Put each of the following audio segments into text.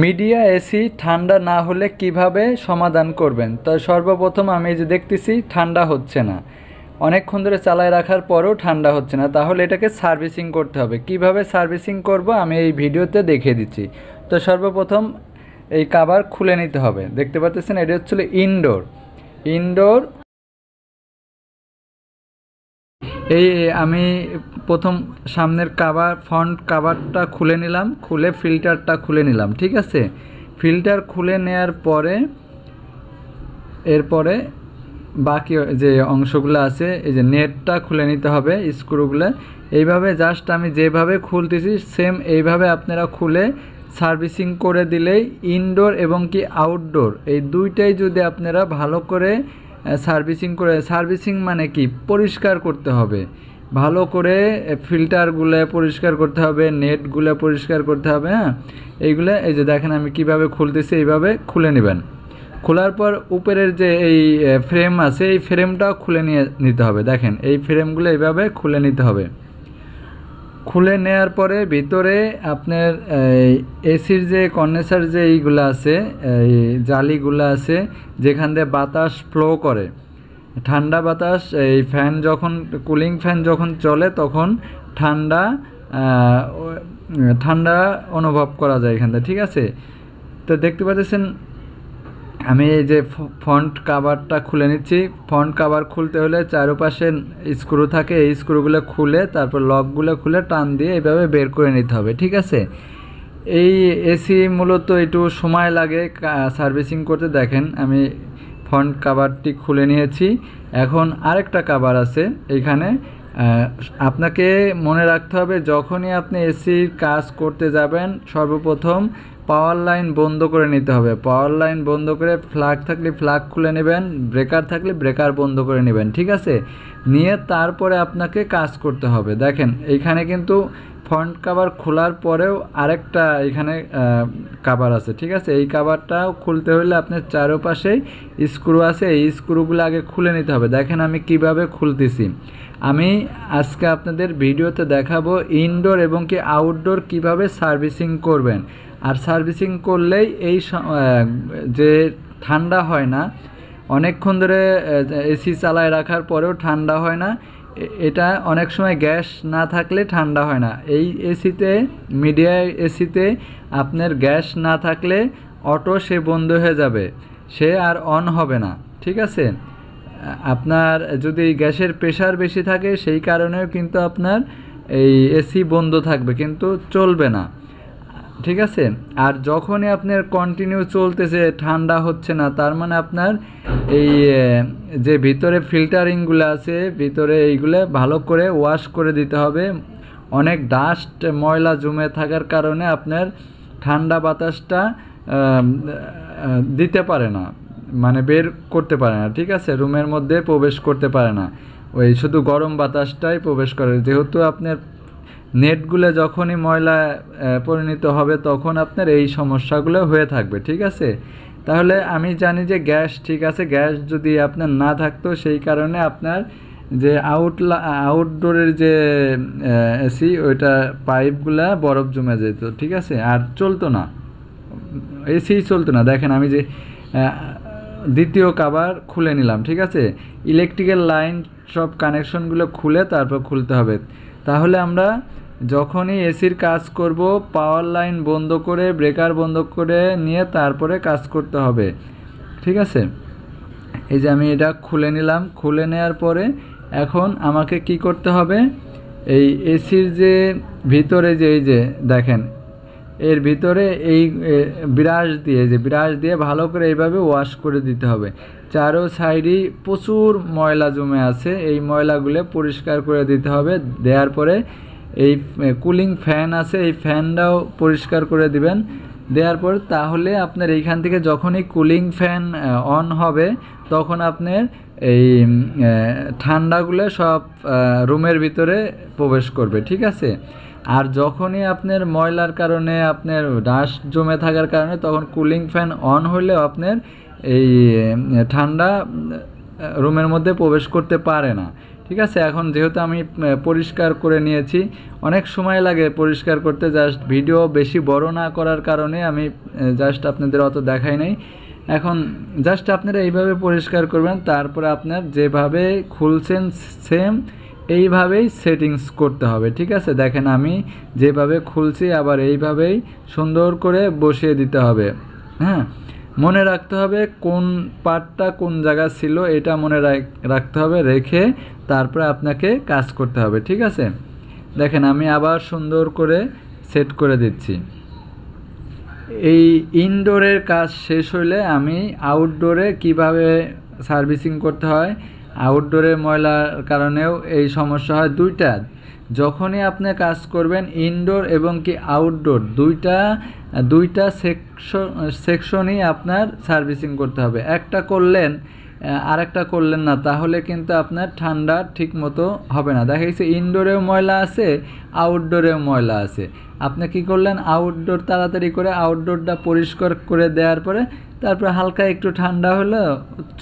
Media AC ঠান্ডা না হলে কিভাবে সমাধান করবেন? তো সর্বপ্রথম আমি যে দেখতেছি ঠান্ডা হচ্ছে না, অনেকক্ষণ ধরে চালায় রাখার পরেও ঠান্ডা হচ্ছে না, তাহলে এটাকে সার্ভিসিং করতে হবে। কিভাবে সার্ভিসিং করব আমি এই ভিডিওতে দেখিয়ে দিচ্ছি। তো সর্বপ্রথম এই কভার খুলে নিতে হবে। দেখতে পাচ্ছেন এটা হচ্ছিল ইনডোর। এই আমি প্রথম সামনের ফ্রন্ট কাভারটা খুলে নিলাম, খুলে ফিল্টারটা খুলে নিলাম। ঠিক আছে, ফিল্টার খুলে নেওয়ার পরে এরপরে বাকি যে অংশগুলো আছে এই যে নেটটা খুলে নিতে হবে, স্ক্রুগুলো এইভাবে জাস্ট আমি যেভাবে খুলতেছি সেম এইভাবে আপনারা খুলে সার্ভিসিং করে দিলেই ইনডোর এবং কি আউটডোর এই দুইটাই যদি আপনারা ভালো করে সার্ভিসিং মানে কি পরিষ্কার করতে হবে, ভালো করে ফিল্টারগুলো পরিষ্কার করতে হবে, নেটগুলো পরিষ্কার করতে হবে। হ্যাঁ, এইগুলো এই যে দেখেন আমি কিভাবে খুলতেছি, এইভাবে খুলে নেবেন। খোলার পর উপরের যে এই ফ্রেম আছে এই ফ্রেমটাও খুলে নিতে হবে। দেখেন এই ফ্রেমগুলো এইভাবে খুলে নিতে হবে। খুলে নেওয়ার পরে ভিতরে আপনার এসির যে কন্ডেন্সার যে এইগুলো আছে, এই জালিগুলো আছে যেখান দিয়ে বাতাস ফ্লো করে, ঠান্ডা বাতাস, এই ফ্যান যখন কুলিং ফ্যান যখন চলে তখন ঠান্ডা অনুভব করা যায় এখান থেকে। ঠিক আছে, তো দেখতে পাচ্ছেন আমি এই যে ফ্রন্ট কাভারটা খুলে নিচ্ছি। ফ্রন্ট কাভার খুলতে হলে চারপাশে স্ক্রু থাকে, এই স্ক্রুগুলো খুলে তারপর লকগুলো খুলে টান দিয়ে এইভাবে বের করে নিতে হবে। ঠিক আছে, এই এসি মূলত একটু সময় লাগে সার্ভিসিং করতে। দেখেন আমি ফ্রন্ট কাভারটি খুলে নিয়েছি। এখন আরেকটা কাভার আছে এইখানে। আপনাকে মনে রাখতে হবে যখনই আপনি এসির কাজ করতে যাবেন সর্বপ্রথম পাওয়ার লাইন বন্ধ করে নিতে হবে। পাওয়ার লাইন বন্ধ করে ফ্ল্যাগ থাকলে ফ্ল্যাগ খুলে নেবেন, ব্রেকার থাকলে ব্রেকার বন্ধ করে নেবেন। ঠিক আছে, নিয়ে তারপরে আপনাকে কাজ করতে হবে। দেখেন এইখানে কিন্তু ফ্রন্ট কাভার খোলার পরেও আরেকটা এখানে কাভার আছে। ঠিক আছে, এই কাভারটাও খুলতে হলে আপনার চারপাশেই স্ক্রু আছে, এই স্ক্রুগুলো আগে খুলে নিতে হবে। দেখেন আমি কিভাবে খুলতেছি। আমি আজকে আপনাদের ভিডিওতে দেখাবো ইনডোর এবং কি আউটডোর কিভাবে সার্ভিসিং করবেন। আর সার্ভিসিং করলেই এই যে ঠান্ডা হয় না, অনেকক্ষণ ধরে এসি চালায় রাখার পরেও ঠান্ডা হয় না, এটা অনেক সময় গ্যাস না থাকলে ঠান্ডা হয় না। এই এসিতে, মিডিয়া এসিতে আপনার গ্যাস না থাকলে অটো সে বন্ধ হয়ে যাবে, সে আর অন হবে না। ঠিক আছে, আপনার যদি গ্যাসের প্রেশার বেশি থাকে সেই কারণেও কিন্তু আপনার এই এসি বন্ধ থাকবে, কিন্তু চলবে না। ঠিক আছে, আর যখনই আপনার কন্টিনিউ চলতেছে ঠান্ডা হচ্ছে না, তার মানে আপনার এই যে ভিতরে ফিল্টারিংগুলো আছে ভিতরে এইগুলো ভালো করে ওয়াশ করে দিতে হবে। অনেক ডাস্ট ময়লা জমে থাকার কারণে আপনার ঠান্ডা বাতাসটা দিতে পারে না, মানে বের করতে পারে না। ঠিক আছে, রুমের মধ্যে প্রবেশ করতে পারে না, ওই শুধু গরম বাতাসটাই প্রবেশ করে। যেহেতু আপনার নেটগুলো যখনই ময়লা পরিণত হবে তখন আপনার এই সমস্যাগুলো হয়ে থাকবে। ঠিক আছে, তাহলে আমি জানি যে গ্যাস ঠিক আছে, গ্যাস যদি আপনার না থাকতো সেই কারণে আপনার যে আউটডোরের যে এসি ওইটা পাইপগুলা বরফ জমে যেত। ঠিক আছে, আর চলতো না, এসি চলতো না। দেখেন আমি যে দ্বিতীয় কাভার খুলে নিলাম। ঠিক আছে, ইলেকট্রিক্যাল লাইন সব কানেকশনগুলো খুলে তারপর খুলতে হবে। তাহলে আমরা যখনই এসির কাজ করব পাওয়ার লাইন বন্ধ করে ব্রেকার বন্ধ করে নিয়ে তারপরে কাজ করতে হবে। ঠিক আছে, এই যে আমি এটা খুলে নিলাম। খুলে নেওয়ার পরে এখন আমাকে কি করতে হবে, এই এসির যে ভিতরে যে এই যে দেখেন এর ভিতরে এই ব্রাশ দিয়ে ভালো করে এইভাবে ওয়াশ করে দিতে হবে। চারো সাইডই প্রচুর ময়লা জমে আছে, এই ময়লাগুলো পরিষ্কার করে দিতে হবে। দেওয়ার পরে এই কুলিং ফ্যান আছে এই ফ্যানটাও পরিষ্কার করে দিবেন। দেওয়ার পর তাহলে আপনার এইখান থেকে যখনই কুলিং ফ্যান অন হবে তখন আপনার এই ঠান্ডাগুলো সব রুমের ভিতরে প্রবেশ করবে। ঠিক আছে, আর যখনই আপনার ময়লার কারণে আপনার ডাস্ট জমে থাকার কারণে তখন কুলিং ফ্যান অন হলেও আপনার এই ঠান্ডা রুমের মধ্যে প্রবেশ করতে পারে না। ঠিক আছে। এখন যেহেতু আমি পরিষ্কার করে নিয়েছি, অনেক সময় লাগে পরিষ্কার করতে, জাস্ট ভিডিও বেশি বড় না করার কারণে আমি জাস্ট আপনাদের অত দেখাই নাই। এখন জাস্ট আপনারা এইভাবে পরিষ্কার করবেন, তারপরে আপনার যেভাবে খুলছেন সেম এইভাবেই সেটিংস করতে হবে, ঠিক আছে। দেখেন আমি যেভাবে খুলছি আবার এইভাবেই সুন্দর করে বসিয়ে দিতে হবে। হ্যাঁ, মনে রাখতে হবে কোন পার্টটা কোন জায়গা ছিল, এটা মনে রাখতে হবে, রেখে তারপরে আপনাকে কাজ করতে হবে, ঠিক আছে। দেখেন আমি আবার সুন্দর করে সেট করে দিচ্ছি। এই ইনডোরের কাজ শেষ হলে আমি আউটডোরে কিভাবে সার্ভিসিং করতে হয়, আউটডোরের ময়লার কারণেও এই সমস্যা হয় দুইটা। যখনই আপনি কাজ করবেন ইনডোর এবং কি আউটডোর দুইটা সেকশনই আপনার সার্ভিসিং করতে হবে। একটা করলেন আরেকটা করলেন না, তাহলে কিন্তু আপনার ঠান্ডা ঠিক মতো হবে না। দেখা গেছে ইনডোরেও ময়লা আছে, আউটডোরেও ময়লা আছে। আপনি কি করলেন, আউটডোর তাড়াতাড়ি করে আউটডোরটা পরিষ্কার করে দেওয়ার পরে তারপরে হালকা একটু ঠান্ডা হলো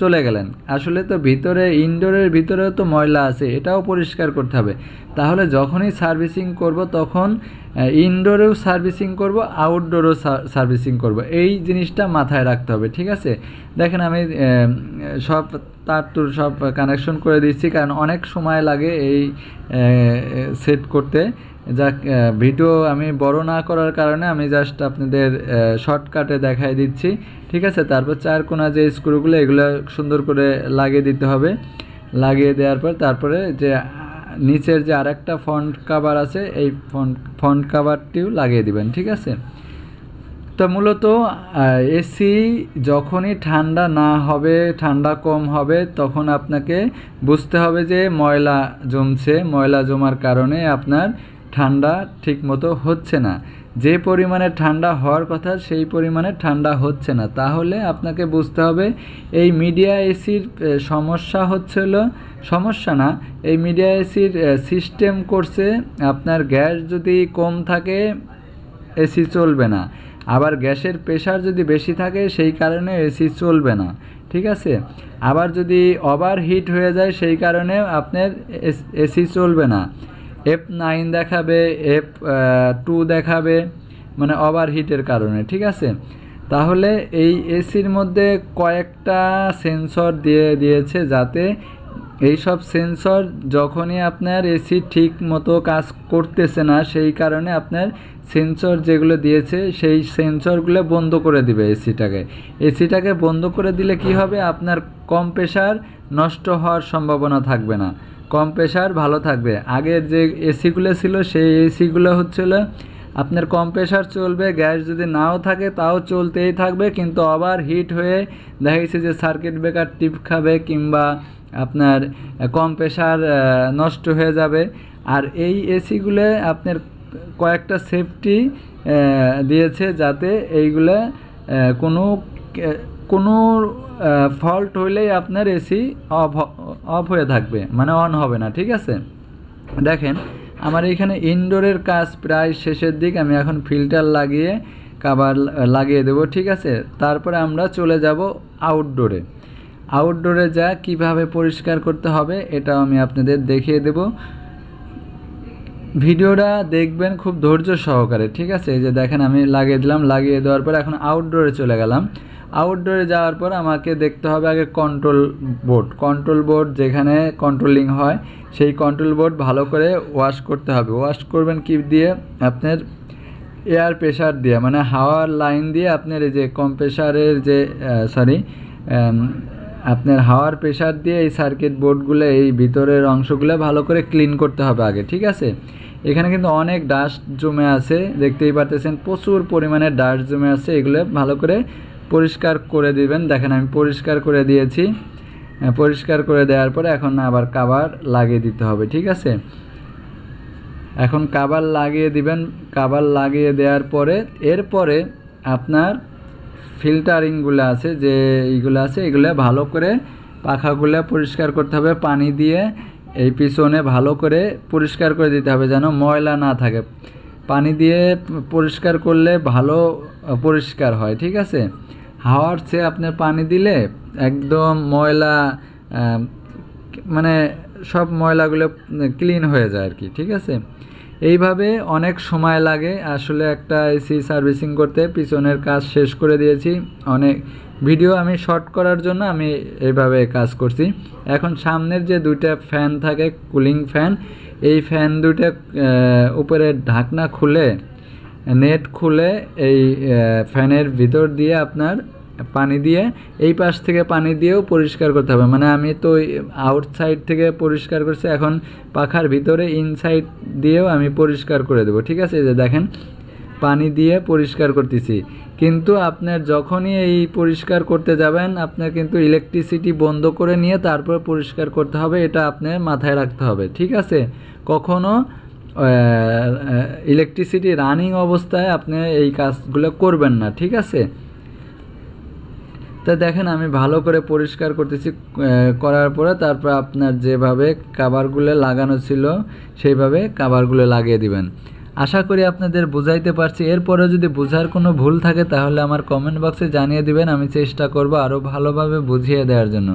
চলে গেলেন। আসলে তো ভিতরে ইনডোরের ভিতরেও তো ময়লা আছে, এটাও পরিষ্কার করতে হবে। তাহলে যখনই সার্ভিসিং করব তখন ইনডোরেও সার্ভিসিং করব, আউটডোরও সার্ভিসিং করব, এই জিনিসটা মাথায় রাখতে হবে, ঠিক আছে। দেখেন আমি সব তার তুর সব কানেকশন করে দিচ্ছি, কারণ অনেক সময় লাগে এই সেট করতে। যাক, ভিডিও আমি বড় না করার কারণে আমি জাস্ট আপনাদের শর্টকাটে দেখাই দিচ্ছি, ঠিক আছে। তারপর চার কোণা যে স্ক্রুগুলো এগুলো সুন্দর করে লাগিয়ে দিতে হবে। লাগিয়ে দেওয়ার পর তারপরে যে নিচের যে আরেকটা ফ্রন্ট কভার আছে এই ফ্রন্ট কভারটিও লাগিয়ে দিবেন, ঠিক আছে। তো মূলত এসি যখনই ঠান্ডা না হবে, ঠান্ডা কম হবে, তখন আপনাকে বুঝতে হবে যে ময়লা জমছে, ময়লা জমার কারণে আপনার ঠান্ডা ঠিকমতো হচ্ছে না। যে পরিমাণে ঠান্ডা হওয়ার কথা সেই পরিমাণে ঠান্ডা হচ্ছে না, তাহলে আপনাকে বুঝতে হবে এই মিডিয়া এসির সমস্যা হচ্ছিল, সমস্যা না, এই মিডিয়া এসির সিস্টেম করছে আপনার গ্যাস যদি কম থাকে এসি চলবে না, আবার গ্যাসের প্রেশার যদি বেশি থাকে সেই কারণে এসি চলবে না, ঠিক আছে। আবার যদি ওভার হিট হয়ে যায় সেই কারণে আপনার এসি চলবে না, F9 দেখাবে, F2 দেখাবে, মানে ওভার হিটের কারণে, ঠিক আছে। তাহলে এই এসির মধ্যে কয়েকটা সেন্সর দিয়েছে, যাতে এই সব সেন্সর যখনই আপনার এসি ঠিক মতো কাজ করতেছে না সেই কারণে আপনার সেন্সর যেগুলো দিয়েছে সেই সেন্সরগুলো বন্ধ করে দিবে এসিটাকে বন্ধ করে দিলে কি হবে, আপনার কম্প্রেসার নষ্ট হওয়ার সম্ভাবনা থাকবে না, কম্প্রেসার ভালো থাকবে। আগের যে এসিগুলো ছিল সেই এসিগুলো হচ্ছিল আপনার কম্প্রেসার চলবে, গ্যাস যদি নাও থাকে তাও চলতেই থাকবে, কিন্তু ওভার হিট হয়ে দেখা গেছে যে সার্কিট ব্রেকার টিপ খাবে কিংবা আপনার কম্প্রেসার নষ্ট হয়ে যাবে। আর এই এসিগুলো আপনার কয়েকটা সেফটি দিয়েছে, যাতে এইগুলো কোনো ফল্ট হইলেই আপনার এসি অফ হয়ে থাকবে, মানে অন হবে না, ঠিক আছে। দেখেন আমার এইখানে ইনডোরের কাজ প্রায় শেষের দিক, আমি এখন ফিল্টার লাগিয়ে কভার লাগিয়ে দেবো, ঠিক আছে। তারপরে আমরা চলে যাব আউটডোরে যা কিভাবে পরিষ্কার করতে হবে এটাও আমি আপনাদের দেখিয়ে দেব। ভিডিওটা দেখবেন খুব ধৈর্য সহকারে, ঠিক আছে। এই যে দেখেন আমি লাগিয়ে দিলাম, লাগিয়ে দেওয়ার পর এখন আউটডোরে চলে গেলাম। আউটডোরে যাওয়ার পর আমাকে দেখতে হবে আগে কন্ট্রোল বোর্ড যেখানে কন্ট্রোলিং হয় সেই কন্ট্রোল বোর্ড ভালো করে ওয়াশ করতে হবে। ওয়াশ করবেন কি দিয়ে, আপনার এয়ার প্রেশার দিয়ে, মানে হাওয়ার লাইন দিয়ে আপনার এই যে কম্প্রেসারের যে আপনার হাওয়ার প্রেশার দিয়ে এই সার্কিট বোর্ডগুলো, এই ভিতরের অংশগুলো ভালো করে ক্লিন করতে হবে আগে, ঠিক আছে। এখানে কিন্তু অনেক ডাস্ট জমে আছে, দেখতেই পারতেছেন প্রচুর পরিমাণে ডাস্ট জমে আছে, এগুলো ভালো করে পরিষ্কার করে দিবেন। দেখেন আমি পরিষ্কার করে দিয়েছি, পরিষ্কার করে দেওয়ার পরে এখন আবার কভার লাগিয়ে দিতে হবে, ঠিক আছে। এখন কভার লাগিয়ে দিবেন, কভার লাগিয়ে দেওয়ার পরে এরপরে আপনার ফিল্টারিংগুলো আছে যে এইগুলো আছে, এগুলো ভালো করে পাখাগুলো পরিষ্কার করতে হবে পানি দিয়ে, এই পিছনে ভালো করে পরিষ্কার করে দিতে হবে যেন ময়লা না থাকে। পানি দিয়ে পরিষ্কার করলে ভালো পরিষ্কার হয়, ঠিক আছে। হাওয়ার চেয়ে আপনার পানি দিলে একদম ময়লা মানে সব ময়লাগুলো ক্লিন হয়ে যায় আর কি, ঠিক আছে। এইভাবে অনেক সময় লাগে আসলে একটা এসি সার্ভিসিং করতে। পিছনের কাজ শেষ করে দিয়েছি, অনেক ভিডিও আমি শর্ট করার জন্য আমি এইভাবে কাজ করছি। এখন সামনের যে দুইটা ফ্যান থাকে, কুলিং ফ্যান, এই ফ্যান দুইটা উপরে ঢাকনা খুলে, নেট খুলে এই ফ্যানের ভিতর দিয়ে আপনার পানি দিয়ে এই পাশ থেকে পানি দিয়েও পরিষ্কার করতে হবে। মানে আমি তো আউটসাইড থেকে পরিষ্কার করছি, এখন পাখার ভিতরে ইনসাইড দিয়েও আমি পরিষ্কার করে দেবো, ঠিক আছে। এই যে দেখেন পানি দিয়ে পরিষ্কার করতেছি। কিন্তু আপনার যখনই এই পরিষ্কার করতে যাবেন, আপনার কিন্তু ইলেকট্রিসিটি বন্ধ করে নিয়ে তারপর পরিষ্কার করতে হবে, এটা আপনার মাথায় রাখতে হবে, ঠিক আছে। কখনো ইলেকট্রিসিটি রানিং অবস্থায় আপনি এই কাজগুলো করবেন না, ঠিক আছে। তা দেখেন আমি ভালো করে পরিষ্কার করতেছি, করার পরে তারপর আপনার যেভাবে কাভারগুলো লাগানো ছিল সেইভাবে কাভারগুলো লাগিয়ে দিবেন। আশা করি আপনাদের বুঝাইতে পারছি। এরপরে যদি বোঝার কোনো ভুল থাকে তাহলে আমার কমেন্ট বক্সে জানিয়ে দিবেন, আমি চেষ্টা করব আরও ভালোভাবে বুঝিয়ে দেওয়ার জন্য।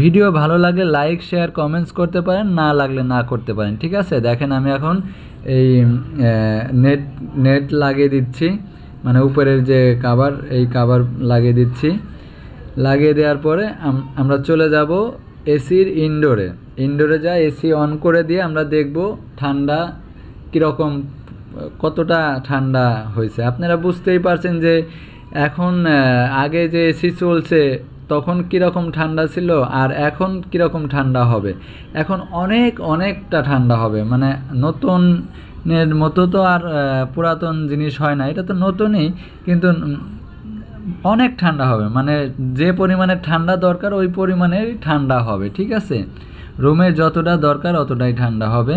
ভিডিও ভালো লাগলে লাইক শেয়ার কমেন্টস করতে পারেন, না লাগলে না করতে পারেন, ঠিক আছে। দেখেন আমি এখন এই নেট লাগিয়ে দিচ্ছি, মানে উপরের যে কাভার, এই কাভার লাগিয়ে দিচ্ছি। লাগিয়ে দেওয়ার পরে আমরা চলে যাব এসির ইনডোরে যা এসি অন করে দিয়ে আমরা দেখব ঠান্ডা কীরকম, কতটা ঠান্ডা হয়েছে। আপনারা বুঝতেই পারছেন যে এখন আগে যে এসি চলছে তখন কীরকম ঠান্ডা ছিল আর এখন কীরকম ঠান্ডা হবে। এখন অনেকটা ঠান্ডা হবে, মানে নতুনের মতো তো আর পুরাতন জিনিস হয় না, এটা তো নতুনই, কিন্তু অনেক ঠান্ডা হবে, মানে যে পরিমাণে ঠান্ডা দরকার ওই পরিমাণেই ঠান্ডা হবে, ঠিক আছে। রুমে যতটা দরকার অতটাই ঠান্ডা হবে।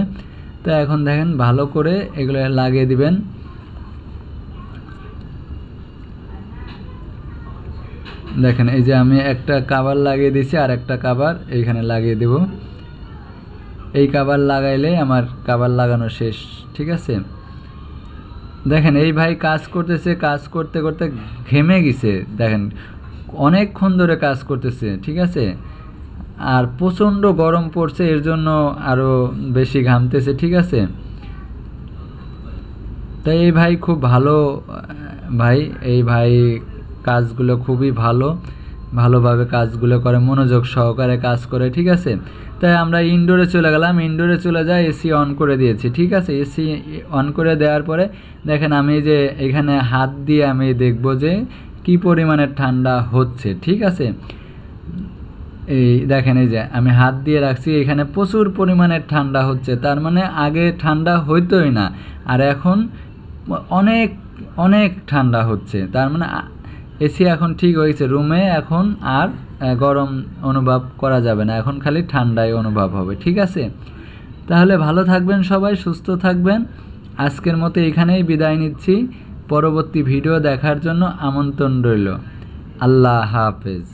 তো এখন দেখেন ভালো করে এগুলো লাগিয়ে দিবেন। দেখেন এই যে আমি একটা কাভার লাগিয়ে দিয়েছি, আর একটা কাভার এইখানে লাগিয়ে দেব। এই কাভার লাগাইলে আমার কাভার লাগানো শেষ, ঠিক আছে। দেখেন এই ভাই কাজ করতেছে, কাজ করতে করতে ঘেমে গেছে, দেখেন অনেকক্ষণ ধরে কাজ করতেছে, ঠিক আছে। আর প্রচণ্ড গরম পড়ছে, এর জন্য আরও বেশি ঘামতেছে, ঠিক আছে। তাই এই ভাই খুব ভালো ভাই, এই ভাই কাজগুলো খুবই ভালোভাবে কাজগুলো করে, মনোযোগ সহকারে কাজ করে, ঠিক আছে। তাই আমরা ইনডোরে চলে গেলাম, ইনডোরে চলে যাই, এসি অন করে দিয়েছি, ঠিক আছে। এসি অন করে দেওয়ার পরে দেখেন আমি যে এখানে হাত দিয়ে আমি দেখব যে কি পরিমাণে ঠান্ডা হচ্ছে, ঠিক আছে। এই দেখেন এই যে আমি হাত দিয়ে রাখছি, এখানে প্রচুর পরিমাণে ঠান্ডা হচ্ছে, তার মানে আগে ঠান্ডা হইতোই না আর এখন অনেক ঠান্ডা হচ্ছে, তার মানে এসি এখন ঠিক হয়েছে। রুমে এখন আর গরম অনুভব করা যাবে না, এখন খালি ঠান্ডাই অনুভব হবে, ঠিক আছে। তাহলে ভালো থাকবেন সবাই, সুস্থ থাকবেন। আজকের মতো এখানেই বিদায় নিচ্ছি, পরবর্তী ভিডিও দেখার জন্য আমন্ত্রণ রইল। আল্লাহ হাফেজ।